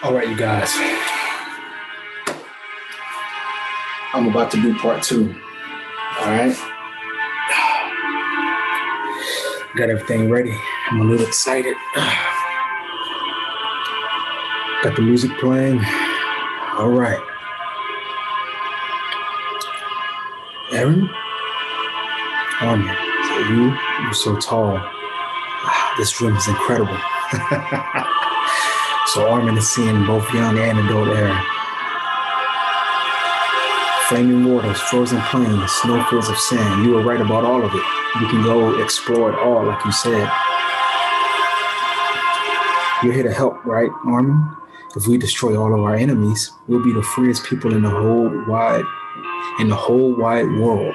All right, you guys. I'm about to do part 2. All right. Got everything ready. I'm a little excited. Got the music playing. All right. Eren? Armin, so you're so tall. This room is incredible. So Armin is seeing both young and adult Eren. Flaming waters, frozen plains, snowfields of sand. You were right about all of it. We can go explore it all, like you said. You're here to help, right, Armin? If we destroy all of our enemies, we'll be the freest people in the whole wide world.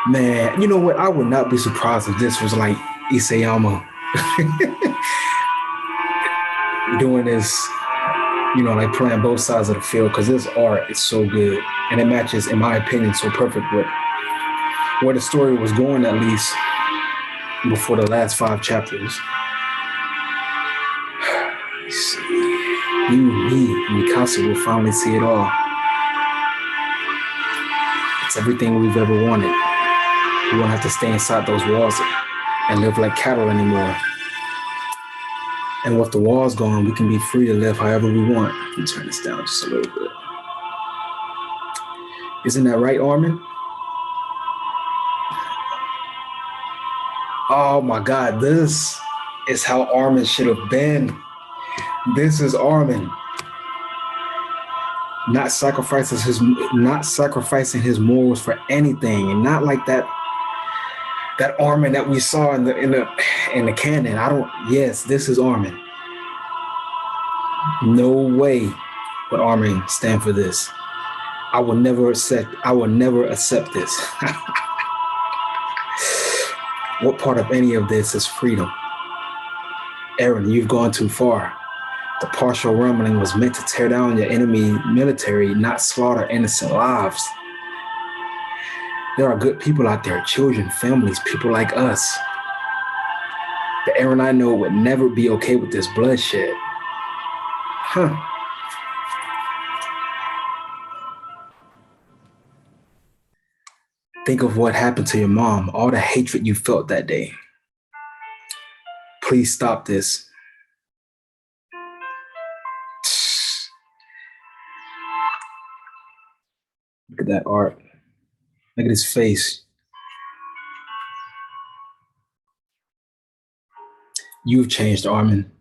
Man, you know what? I would not be surprised if this was like Isayama doing this, like playing both sides of the field, because this art is so good. And it matches, in my opinion, so perfect with where the story was going, at least before the last 5 chapters. You, me, Mikasa will finally see it all. It's everything we've ever wanted. We won't have to stay inside those walls and live like cattle anymore. And with the walls gone, we can be free to live however we want. Let me turn this down just a little bit. Isn't that right, Armin? Oh my God, this is how Armin should have been. This is Armin. Not sacrificing his morals for anything, and not like that Armin that we saw in the canon. Yes, this is Armin. No way would Armin stand for this. I will never accept this. What part of any of this is freedom? Eren, you've gone too far. The partial rumbling was meant to tear down your enemy military, not slaughter innocent lives. There are good people out there, children, families, people like us. The Eren I know would never be okay with this bloodshed. Think of what happened to your mom, all the hatred you felt that day. Please stop this. Look at that art. Look at his face. You've changed, Armin.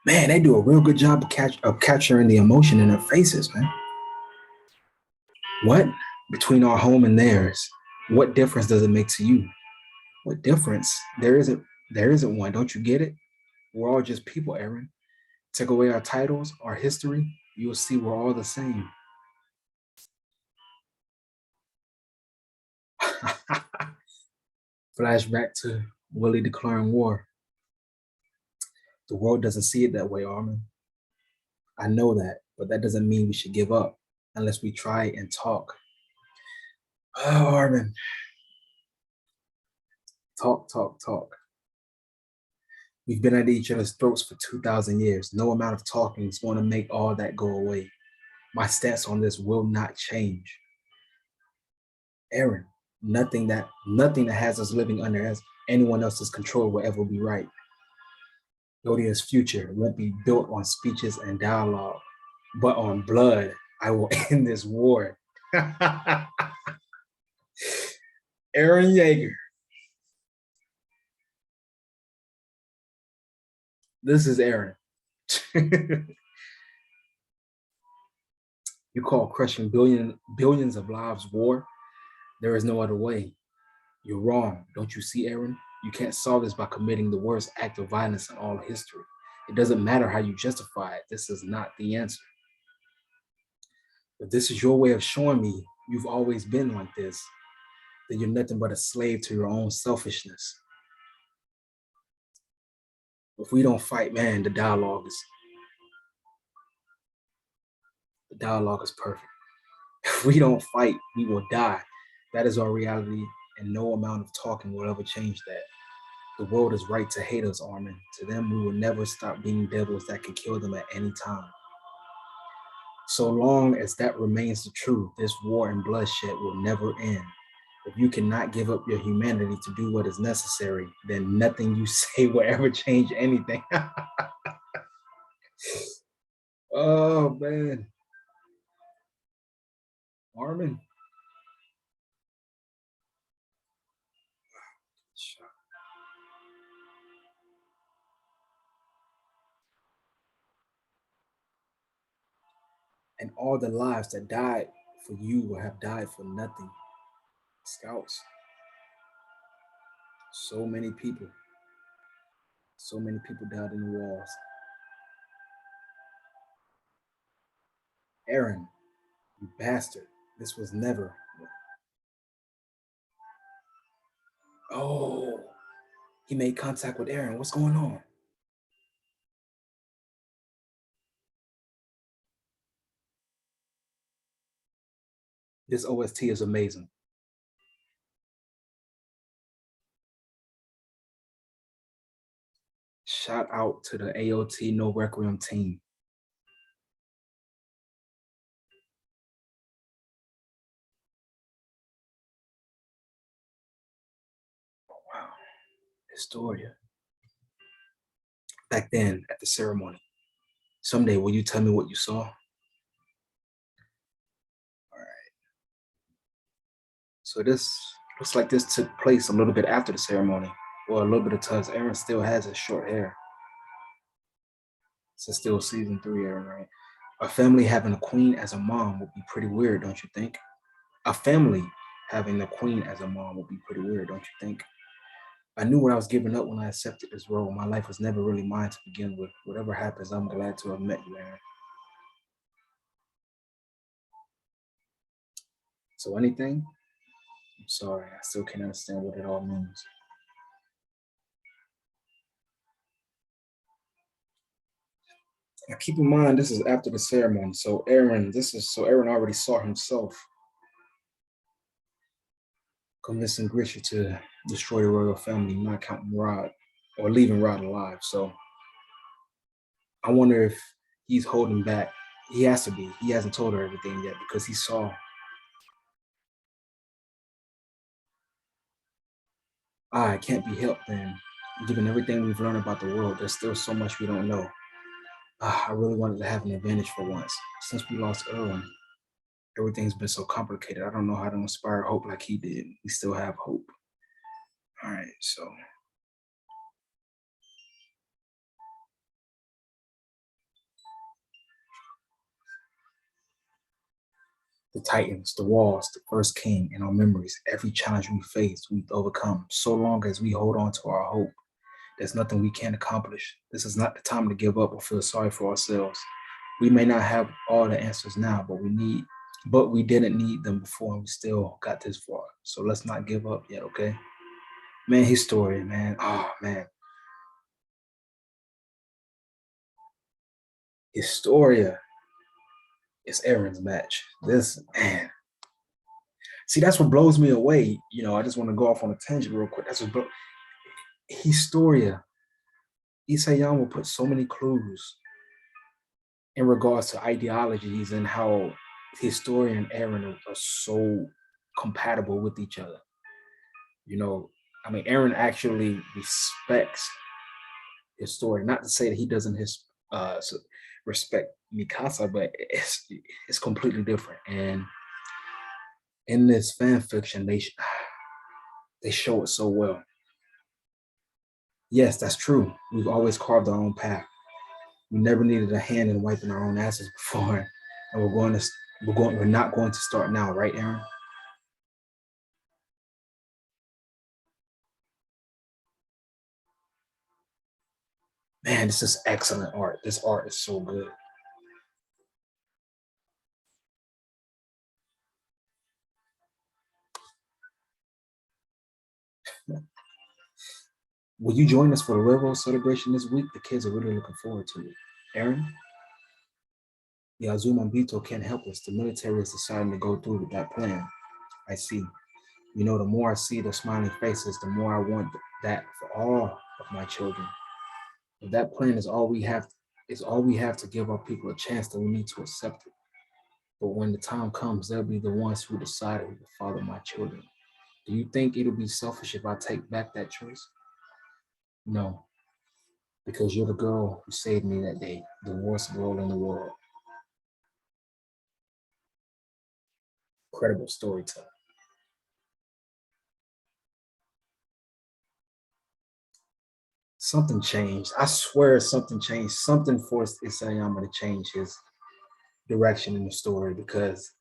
Man, they do a real good job of capturing the emotion in their faces, man. What? Between our home and theirs, what difference does it make to you? What difference? There isn't one. Don't you get it? We're all just people, Eren. Take away our titles, our history, you'll see we're all the same. Flashback to Willie declaring war. The world doesn't see it that way, Armin. I know that, but that doesn't mean we should give up unless we try and talk. Oh, Armin. Talk. We've been at each other's throats for 2,000 years. No amount of talking is going to make all that go away. My stance on this will not change. Eren, nothing that has us living under anyone else's control will ever be right. Yodia's future won't be built on speeches and dialogue, but on blood. I will end this war. Eren Yeager. This is Eren. You call crushing billions of lives war? There is no other way. You're wrong. Don't you see, Eren? You can't solve this by committing the worst act of violence in all history. It doesn't matter how you justify it. This is not the answer. If this is your way of showing me you've always been like this, then you're nothing but a slave to your own selfishness. If we don't fight, man, the dialogue is perfect. If we don't fight, we will die. That is our reality, and no amount of talking will ever change that. The world is right to hate us, Armin. To them, we will never stop being devils that can kill them at any time. So long as that remains the truth, this war and bloodshed will never end. If you cannot give up your humanity to do what is necessary, then nothing you say will ever change anything. Oh man, Armin. And all the lives that died for you will have died for nothing. Scouts, so many people, so many people died in the walls. Eren, you bastard, this was never. Oh, he made contact with Eren. What's going on? This OST is amazing. Shout out to the Aot No Requiem team. Wow, Historia. Back then at the ceremony. Someday, will you tell me what you saw? All right. So this looks like this took place a little bit after the ceremony, or a little bit of Tuz. Eren still has his short hair. It's still season 3, Eren, right? A family having a queen as a mom would be pretty weird, don't you think? A family having a queen as a mom would be pretty weird, don't you think? I knew what I was giving up when I accepted this role. My life was never really mine to begin with. Whatever happens, I'm glad to have met you, Eren. So anything? I'm sorry, I still can't understand what it all means. Now keep in mind, this is after the ceremony. So Eren already saw himself convincing Grisha to destroy the royal family, not counting Rod or leaving Rod alive. So I wonder if he's holding back. He has to be. He hasn't told her everything yet because he saw. It can't be helped then. Given everything we've learned about the world, there's still so much we don't know. I really wanted to have an advantage for once. Since we lost Erwin, everything's been so complicated. I don't know how to inspire hope like he did. We still have hope. All right, so the Titans, the walls, the first king, and our memories, every challenge we face, we've overcome. So long as we hold on to our hope, there's nothing we can't accomplish. This is not the time to give up or feel sorry for ourselves. We may not have all the answers now, but we didn't need them before and we still got this far. So let's not give up yet, okay? Man, Historia, man. Oh man. Historia is Eren's match. This man. See, that's what blows me away. I just want to go off on a tangent real quick. That's what Historia. Isayama put so many clues in regards to ideologies and how Historia and Eren are so compatible with each other. Eren actually respects Historia. Not to say that he doesn't respect Mikasa, but it's completely different. And in this fan fiction, they show it so well. Yes, that's true. We've always carved our own path. We never needed a hand in wiping our own asses before, and we're not going to start now, right, Eren? Man, this is excellent art. This art is so good. Will you join us for the railroad celebration this week? The kids are really looking forward to it. Eren? The Azuma Bito can't help us. The military is deciding to go through with that plan. I see. You know, the more I see the smiling faces, the more I want that for all of my children. If that plan is all we have to give our people a chance, then we need to accept it. But when the time comes, they'll be the ones who decide who to father my children. Do you think it'll be selfish if I take back that choice? No, because you're the girl who saved me that day, the worst girl in the world. Incredible storytelling. Something changed. I swear something changed. Something forced Isayama to change his direction in the story because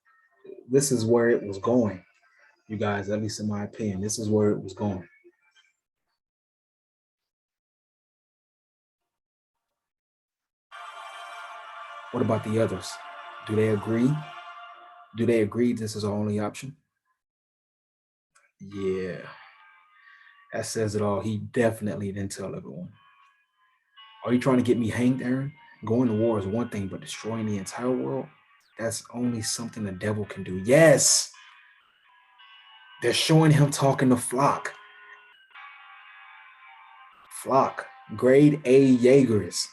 this is where it was going, you guys, at least in my opinion. This is where it was going. What about the others? Do they agree? Do they agree this is our only option? Yeah, that says it all. He definitely didn't tell everyone. Are you trying to get me hanged, Eren? Going to war is one thing, but destroying the entire world? That's only something the devil can do. Yes! They're showing him talking to Flock. Flock, grade A Jaegers.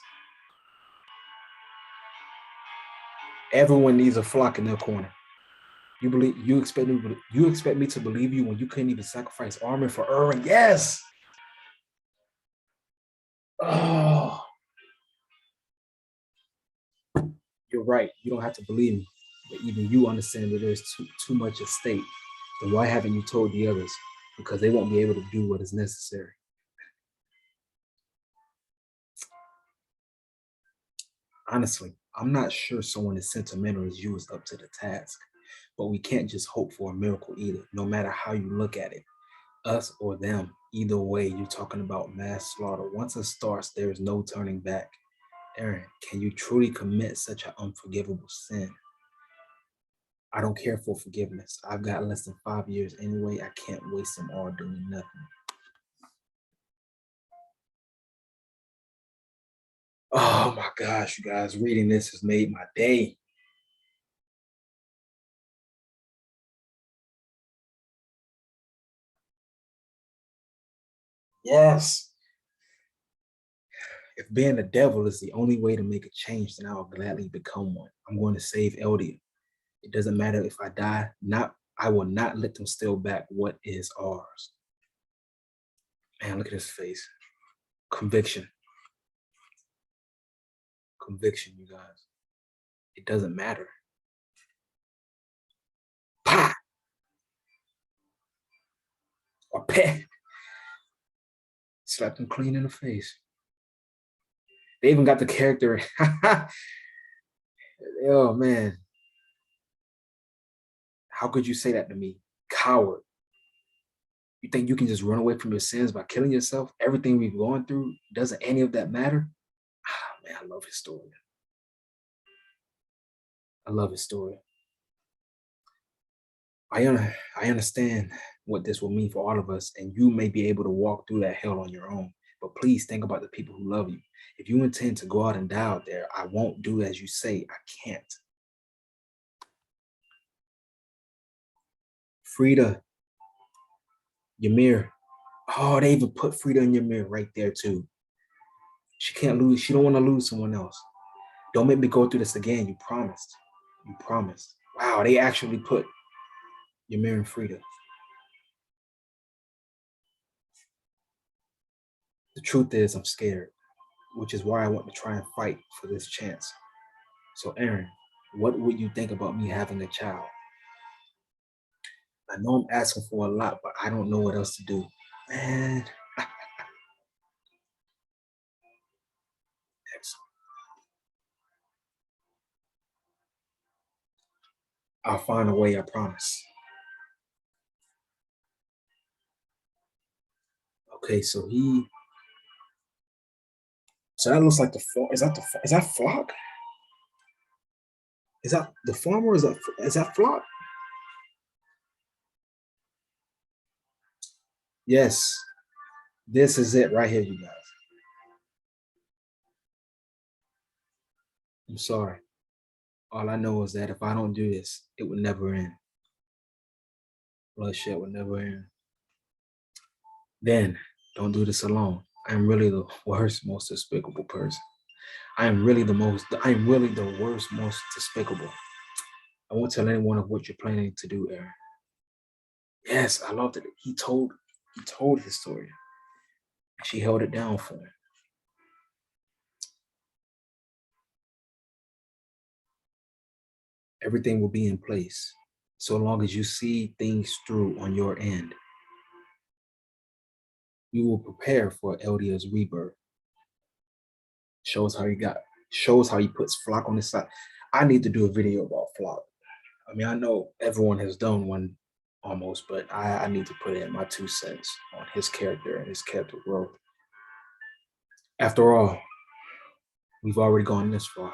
Everyone needs a Flock in their corner. You expect me to believe you when you couldn't even sacrifice Armin for Eren? Yes! Oh, you're right. You don't have to believe me. But even you understand that there's too much at stake. Then why haven't you told the others? Because they won't be able to do what is necessary. Honestly, I'm not sure someone as sentimental as you is up to the task. But we can't just hope for a miracle either, no matter how you look at it. Us or them, either way, you're talking about mass slaughter. Once it starts, there is no turning back. Eren, can you truly commit such an unforgivable sin? I don't care for forgiveness. I've got less than 5 years anyway. I can't waste them all doing nothing. Oh my gosh, you guys, reading this has made my day. Yes. If being the devil is the only way to make a change, then I'll gladly become one. I'm going to save Eldia. It doesn't matter if I die. Not, I will not let them steal back what is ours. Man, look at his face. Conviction. Conviction, you guys. It doesn't matter. Pa! Or peh! Slapped him clean in the face. They even got the character. Oh man, how could you say that to me? Coward. You think you can just run away from your sins by killing yourself? Everything we've gone through, doesn't any of that matter? Ah, man, I love his story. I love his story. I understand what this will mean for all of us, and you may be able to walk through that hell on your own. But please think about the people who love you. If you intend to go out and die out there, I won't do as you say. I can't. Frida, Ymir. Oh, they even put Frida and Ymir right there too. She can't lose. She don't want to lose someone else. Don't make me go through this again. You promised. You promised. Wow, they actually put Ymir and Frida. The truth is, I'm scared, which is why I want to try and fight for this chance. So, Eren, what would you think about me having a child? I know I'm asking for a lot, but I don't know what else to do. Man, I'll find a way, I promise. Okay, so that looks like the is that flock? Is that the farmer? Is that flock? Yes, this is it right here, you guys. I'm sorry. All I know is that if I don't do this, it would never end. Bloodshed will never end. Then don't do this alone. I'm really the worst, most despicable person. I'm really the worst, most despicable. I won't tell anyone of what you're planning to do, Eren. Yes, I loved it. He told his story. She held it down for him. Everything will be in place so long as you see things through on your end. You will prepare for Eldia's rebirth. Shows how he puts Flock on his side. I need to do a video about Flock. I mean, I know everyone has done one almost, but I need to put in my 2 cents on his character and his character growth. After all, we've already gone this far.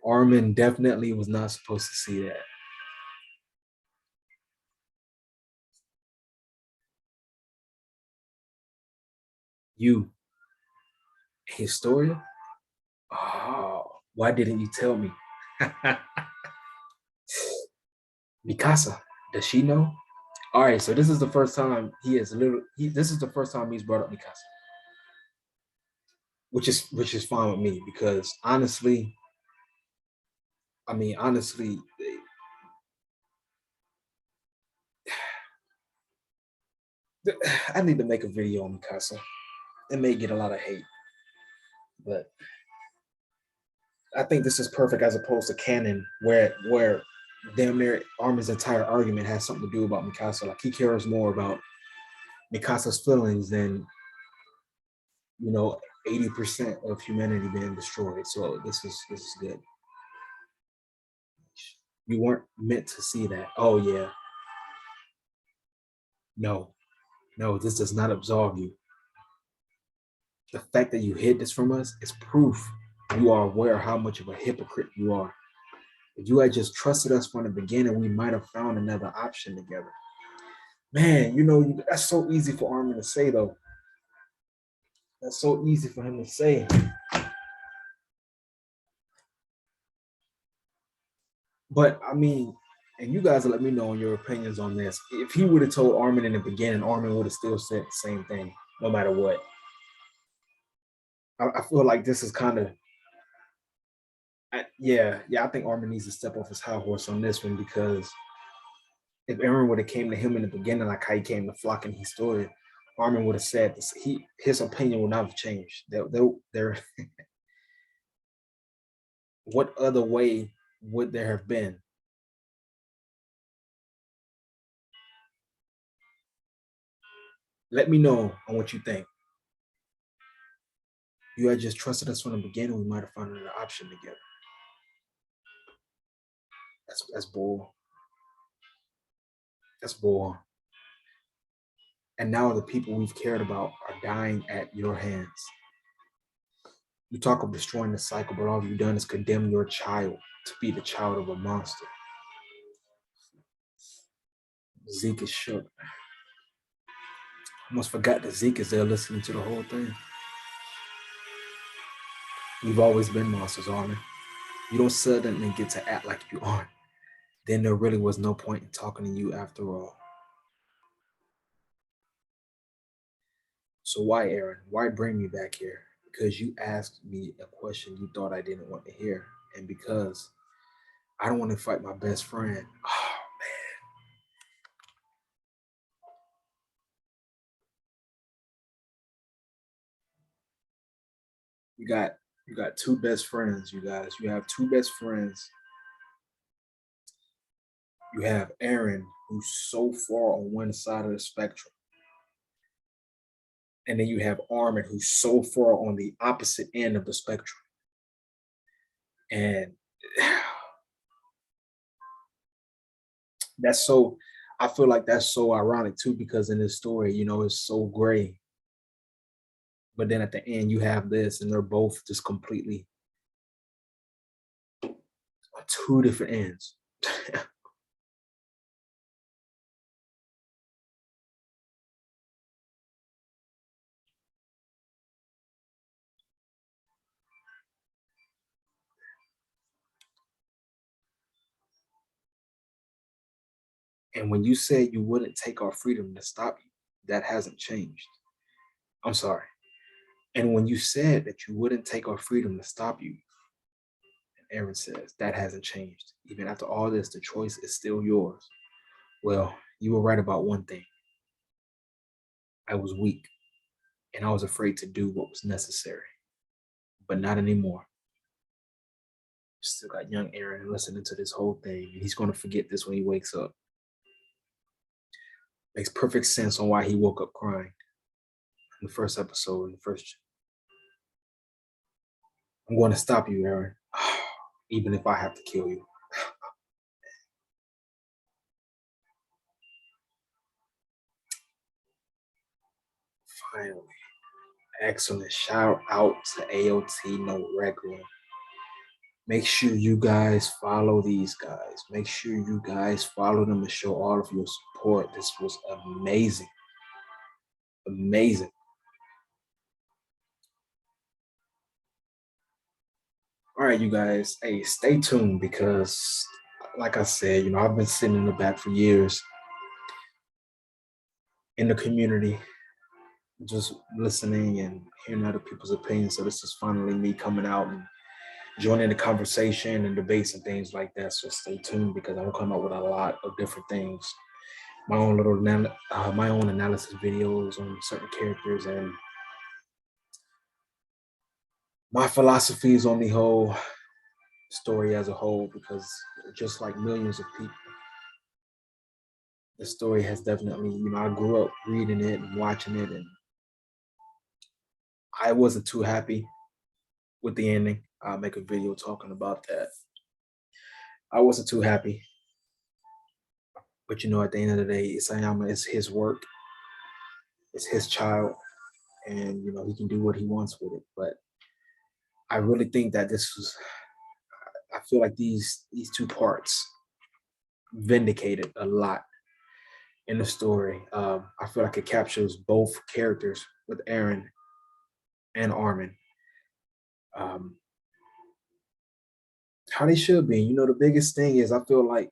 Armin definitely was not supposed to see that. You, Historia? Oh, why didn't you tell me? Mikasa, does she know? All right, so this is the first time this is the first time he's brought up Mikasa, which is fine with me because honestly, I mean honestly, I need to make a video on Mikasa. It may get a lot of hate, but I think this is perfect as opposed to canon, where damn near Armin's entire argument has something to do about Mikasa. Like he cares more about Mikasa's feelings than 80% of humanity being destroyed. So this is good. You weren't meant to see that. Oh yeah, no, no, this does not absolve you. The fact that you hid this from us is proof you are aware how much of a hypocrite you are. If you had just trusted us from the beginning, we might have found another option together. Man, that's so easy for Armin to say, though. That's so easy for him to say. But I mean, and you guys let me know your opinions on this. If he would have told Armin in the beginning, Armin would have still said the same thing, no matter what. I feel like this is kind of, yeah. I think Armin needs to step off his high horse on this one because if Eren would have came to him in the beginning, like how he came to Flock and his story, Armin would have said this. His opinion would not have changed. There, what other way would there have been? Let me know on what you think. You had just trusted us from the beginning, we might have found another option together. That's bull. That's bull. And now the people we've cared about are dying at your hands. You talk of destroying the cycle, but all you've done is condemn your child to be the child of a monster. Zeke is shook. Almost forgot that Zeke is there listening to the whole thing. You've always been monsters, Armin. You don't suddenly get to act like you aren't. Then there really was no point in talking to you after all. So why, Eren? Why bring me back here? Because you asked me a question you thought I didn't want to hear. And because I don't want to fight my best friend. Oh, you got two best friends, you guys. You have two best friends. You have Eren, who's so far on one side of the spectrum. And then you have Armin, who's so far on the opposite end of the spectrum. And that's so, I feel like that's so ironic too, because in this story, it's so gray. But then at the end, you have this, and they're both just completely on two different ends. And when you said you wouldn't take our freedom to stop you, that hasn't changed. I'm sorry. And when you said that you wouldn't take our freedom to stop you, Eren says, that hasn't changed. Even after all this, the choice is still yours. Well, you were right about one thing. I was weak, and I was afraid to do what was necessary. But not anymore. Still got young Eren listening to this whole thing, and he's going to forget this when he wakes up. Makes perfect sense on why he woke up crying in the first episode, in the first. I'm going to stop you, Eren, even if I have to kill you. Finally. Excellent. Shout out to Aot No Requiem. Make sure you guys follow these guys. Make sure you guys follow them and show all of your support. This was amazing. Amazing. All right, you guys. Hey, stay tuned because, like I said, I've been sitting in the back for years in the community, just listening and hearing other people's opinions. So this is finally me coming out and joining the conversation and debates and things like that. So stay tuned because I'm gonna come up with a lot of different things. My own my own analysis videos on certain characters and my philosophies on the whole story as a whole. Because just like millions of people, the story has definitely, I grew up reading it and watching it, and I wasn't too happy with the ending. I'll make a video talking about that. I wasn't too happy, but at the end of the day, it's his work, it's his child, and he can do what he wants with it. But I really think that this was. I feel like these two parts vindicated a lot in the story. I feel like it captures both characters with Eren and Armin. Um, how they should be. The biggest thing is I feel like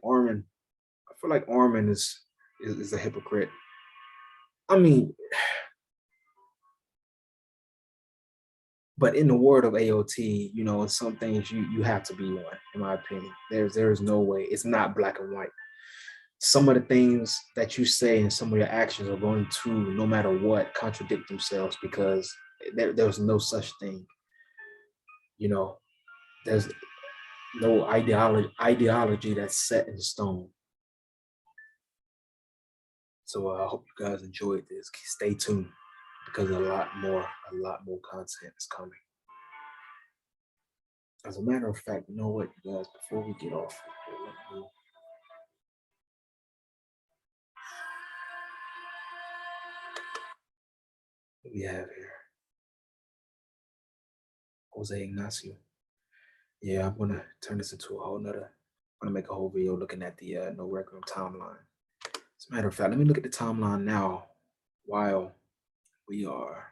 Armin is a hypocrite. I mean, but in the world of AOT, in some things you have to be one, in my opinion. There's no way. It's not black and white. Some of the things that you say and some of your actions are going to, no matter what, contradict themselves because there's no such thing. There's no ideology that's set in stone. So I hope you guys enjoyed this. Stay tuned because a lot more content is coming. As a matter of fact, you know what, you guys, before we get off, what we have here? Jose Ignacio. Yeah, I'm gonna turn this into a whole nother. I'm gonna make a whole video looking at the No Requiem timeline. As a matter of fact, let me look at the timeline now while we are.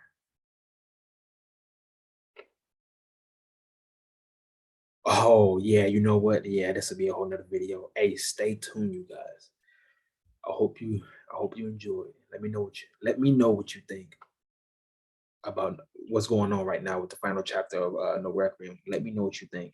Oh yeah, you know what? Yeah, this will be a whole nother video. Hey, stay tuned, you guys. I hope you enjoy it. Let me know what you think about what's going on right now with the final chapter of No Requiem. Let me know what you think.